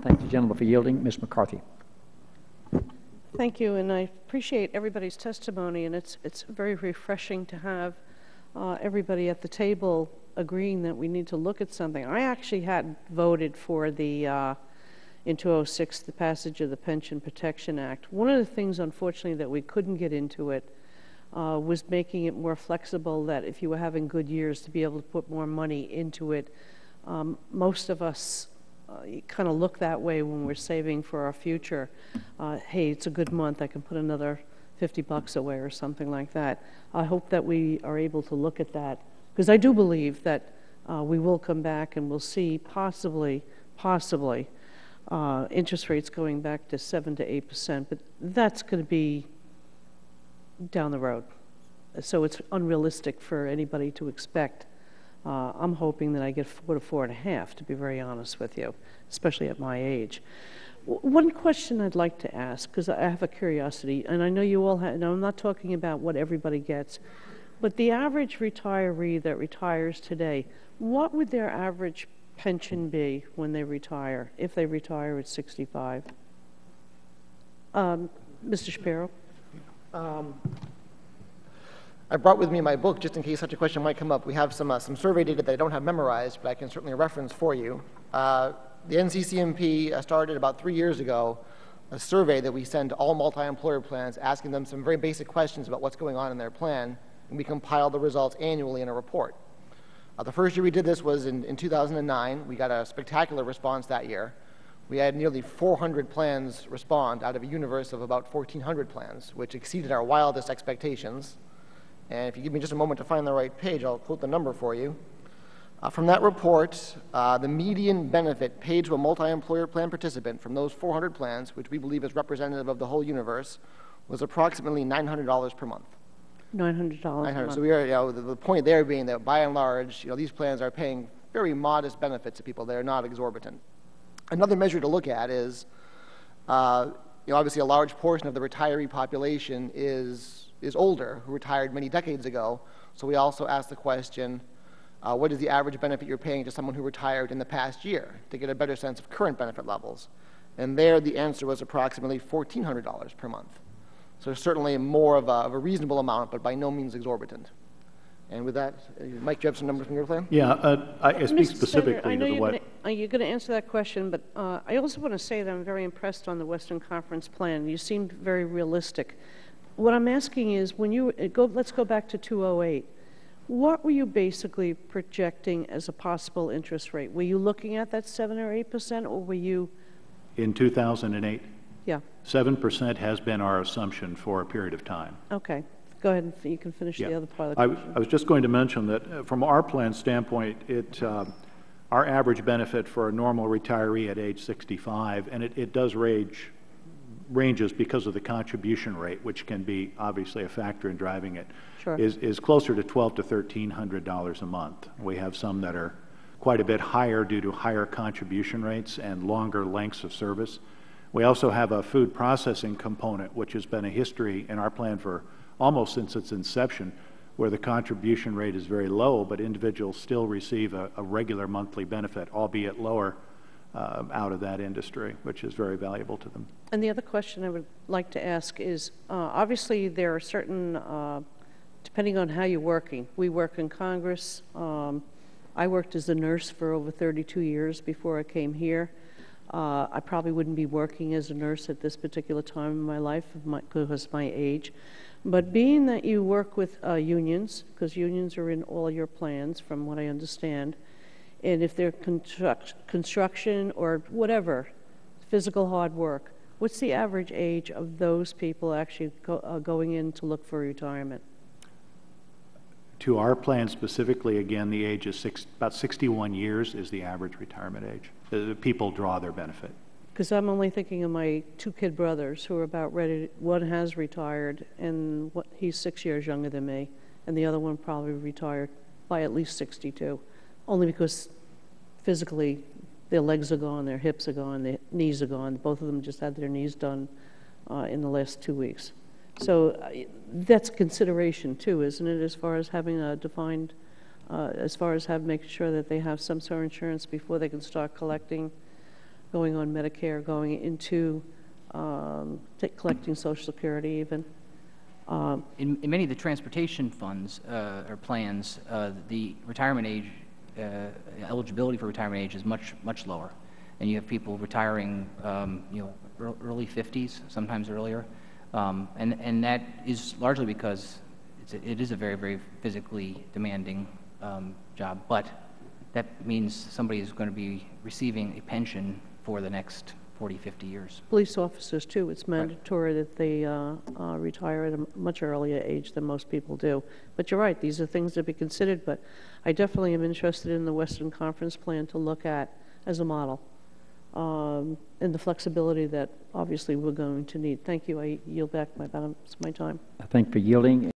Thank the gentleman for yielding. Ms. McCarthy. Thank you, and I appreciate everybody's testimony, and it's very refreshing to have everybody at the table agreeing that we need to look at something. I actually had voted for the, in 2006, the passage of the Pension Protection Act. One of the things, unfortunately, that we couldn't get into it was making it more flexible, that if you were having good years, to be able to put more money into it. Most of us kind of look that way when we're saving for our future. Hey, it's a good month, I can put another $50 away or something like that. I hope that we are able to look at that, because I do believe that we will come back and we'll see possibly interest rates going back to 7 to 8%, but that's going to be down the road. So it's unrealistic for anybody to expect. I'm hoping that I get 4 to 4.5, to be very honest with you, especially at my age. One question I'd like to ask, because I have a curiosity, and I know you all have, and I'm not talking about what everybody gets, but the average retiree that retires today, what would their average pension be when they retire, if they retire at 65? Mr. Shapiro? I brought with me my book just in case such a question might come up. We have some survey data that I don't have memorized, but I can certainly reference for you. The NCCMP started about 3 years ago a survey that we send to all multi-employer plans, asking them some very basic questions about what's going on in their plan, and we compile the results annually in a report. The first year we did this was in 2009. We got a spectacular response that year. We had nearly 400 plans respond out of a universe of about 1,400 plans, which exceeded our wildest expectations. And if you give me just a moment to find the right page, I'll quote the number for you. From that report, the median benefit paid to a multi-employer plan participant from those 400 plans, which we believe is representative of the whole universe, was approximately $900 per month. $900 a month. So we are, the point there being that by and large, these plans are paying very modest benefits to people. They're not exorbitant. Another measure to look at is, obviously a large portion of the retiree population is older, who retired many decades ago. So we also ask the question, what is the average benefit you're paying to someone who retired in the past year, to get a better sense of current benefit levels? And there the answer was approximately $1,400 per month. So certainly more of a reasonable amount, but by no means exorbitant. And with that, Mike, do you have some numbers from your plan? Yeah, I speak specifically Senator, I know to what... you're going to answer that question, but I also want to say that I'm very impressed on the Western Conference plan. You seemed very realistic. What I'm asking is, when you let's go back to 2008. What were you basically projecting as a possible interest rate? Were you looking at that 7 or 8%, or were you? In 2008? Yeah. 7% has been our assumption for a period of time. Okay. Go ahead, and you can finish the other part of the question. I was just going to mention that from our plan standpoint, our average benefit for a normal retiree at age 65, and it does ranges because of the contribution rate, which can be obviously a factor in driving it, sure, is closer to $1,200 to $1,300 a month. We have some that are quite a bit higher due to higher contribution rates and longer lengths of service. We also have a food processing component, which has been a history in our plan for almost since its inception, where the contribution rate is very low, but individuals still receive a regular monthly benefit, albeit lower, out of that industry, which is very valuable to them. And the other question I would like to ask is, obviously there are certain, depending on how you're working, we work in Congress. I worked as a nurse for over 32 years before I came here. I probably wouldn't be working as a nurse at this particular time in my life because of my age. But being that you work with unions, because unions are in all your plans from what I understand, and if they're construction or whatever, physical hard work, what's the average age of those people actually going in to look for retirement? To our plan specifically, again, the age is about 61 years is the average retirement age. People draw their benefit. Because I'm only thinking of my 2 kid brothers who are about ready. One has retired, and he's 6 years younger than me, and the other one probably retired by at least 62, only because physically their legs are gone, their hips are gone, their knees are gone. Both of them just had their knees done in the last 2 weeks. So that's consideration too, isn't it, as far as having a defined, making sure that they have some sort of insurance before they can start collecting going on Medicare, going into collecting Social Security even. In many of the transportation funds or plans, the retirement age, eligibility for retirement age is much lower, and you have people retiring, early 50s, sometimes earlier, and that is largely because it is a very physically demanding job, but that means somebody is going to be receiving a pension for the next 40, 50 years. Police officers, too, it's mandatory that they retire at a much earlier age than most people do. But you're right, these are things to be considered, but I definitely am interested in the Western Conference plan to look at as a model, and the flexibility that obviously we're going to need. Thank you. I yield back my balance of my time. Thank you for yielding.